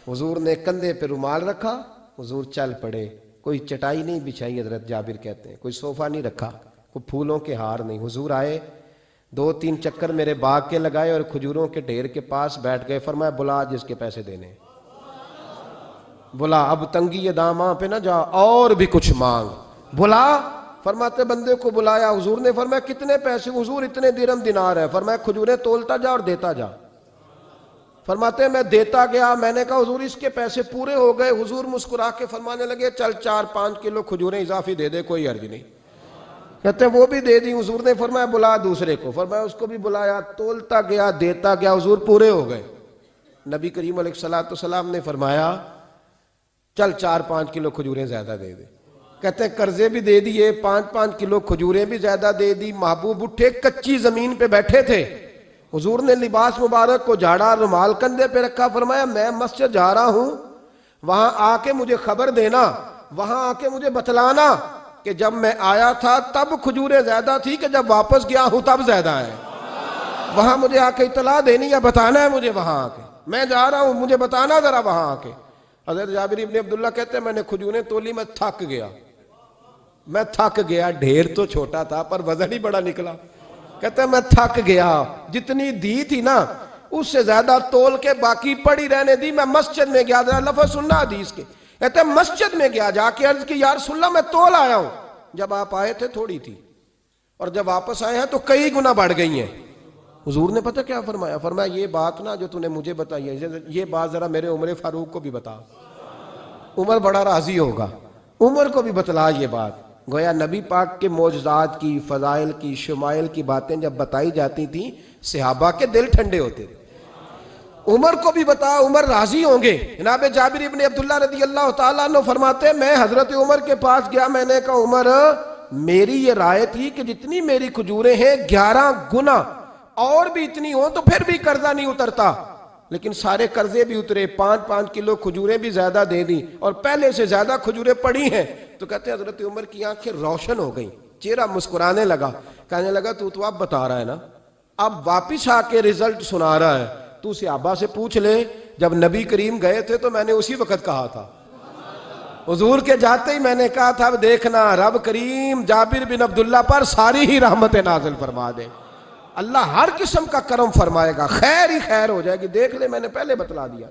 حضور نے کندھے پہ رومال رکھا، حضور چل پڑے. کوئی چٹائی نہیں بچھائی، حضرت جابر کہتے ہیں، کوئی صوفہ نہیں رکھا، کوئی پھولوں کے ہار نہیں. حضور آئے، 2-3 چکر میرے باغ کے لگائے اور کھجوروں کے ڈھیر کے پاس بیٹھ گئے. فرمایا بلا جس کے پیسے دینے، بلا، اب تنگی یہ داماں پہ نہ جا، اور بھی کچھ مانگ. بلا، فرماتے بندے کو بلایا. حضور نے فرمایا کتنے پیسے؟ حضور اتنے درہم دینار ہے. فرمایا کھجوریں تولتا جا اور دیتا جا. فرماتے میں دیتا گیا. میں نے کہا حضور اس کے پیسے پورے ہو گئے. حضور مسکرا کے فرمانے لگے چل 4-5 کلو کھجوریں اضافی دے دے، کوئی حرج نہیں. کہتے ہیں وہ بھی دے دی. حضور نے فرمایا بلا دوسرے کو. فرمایا اس کو بھی بلایا، تولتا گیا، دیتا گیا. حضور پورے ہو گئے. نبی کریم علیہ السلام نے فرمایا چل 4-5 کلو کھجوریں زیادہ دے دے. کہتے ہیں قرضے بھی دے دیے، 5-5 کلو کھجوریں بھی زیادہ دے دی. محبوب اٹھے، کچی زمین پہ بیٹھے تھے. حضور نے لباس مبارک کو جھاڑا، رومال کندھے پہ رکھا. فرمایا میں مسجد جا رہا ہوں، وہاں آ کے مجھے خبر دینا، وہاں آ کے مجھے بتلانا کہ جب میں آیا تھا تب کھجوریں زیادہ تھی کہ جب واپس گیا ہوں تب زیادہ ہے. وہاں مجھے آ کے اطلاع دینی یا بتانا ہے مجھے. وہاں آ کے میں جا رہا ہوں، مجھے بتانا ذرا وہاں آ کے. حضرت جابر ابن عبداللہ کہتے ہیں میں نے کھجوریں تولی، میں تھک گیا. میں تھک گیا، ڈھیر تو چھوٹا تھا پر وزن ہی بڑا نکلا. کہتے ہیں میں تھک گیا، جتنی دی تھی نا اس سے زیادہ تول کے باقی پڑی رہنے دی. میں مسجد میں گیا، ذرا لفظ سننا حدیث کے. کہتے ہیں مسجد میں گیا، جا کے عرض کی یا رسول اللہ میں تول آیا ہوں. جب آپ آئے تھے تھوڑی تھی اور جب واپس آئے ہیں تو کئی گنا بڑھ گئی ہیں. حضور نے پتہ کیا فرمایا؟ فرمایا یہ بات نا جو تو نے مجھے بتائی ہے، یہ بات ذرا میرے عمر فاروق کو بھی بتا. عمر بڑا راضی ہوگا. عمر کو بھی بتلا یہ بات. گویا نبی پاک کے معجزات کی، فضائل کی، شمائل کی باتیں جب بتائی جاتی تھیں صحابہ کے دل ٹھنڈے ہوتے تھے. عمر کو بھی بتا، عمر راضی ہوں گے. جناب جابر ابن عبداللہ رضی اللہ تعالیٰ عنہ فرماتے میں حضرت عمر کے پاس گیا. میں نے کہا عمر میری یہ رائے تھی کہ جتنی میری کھجوریں ہیں 11 گنا اور بھی اتنی ہوں تو پھر بھی قرضہ نہیں اترتا. لیکن سارے قرضے بھی اترے، 5-5 کلو کھجوریں بھی زیادہ دے دی اور پہلے سے زیادہ کھجوریں پڑی ہیں. تو کہتے ہیں حضرت عمر کی آنکھیں روشن ہو گئیں، چہرہ مسکرانے لگا. کہنے لگا تو اب بتا رہا ہے نا، اب واپس آ کے رزلٹ سنا رہا ہے. تو صحابہ سے پوچھ لے، جب نبی کریم گئے تھے تو میں نے اسی وقت کہا تھا. حضور کے جاتے ہی میں نے کہا تھا اب دیکھنا رب کریم جابر بن عبداللہ پر ساری ہی رحمتیں نازل فرما دے. اللہ ہر قسم کا کرم فرمائے گا، خیر ہی خیر ہو جائے گی. دیکھ لے میں نے پہلے بتلا دیا.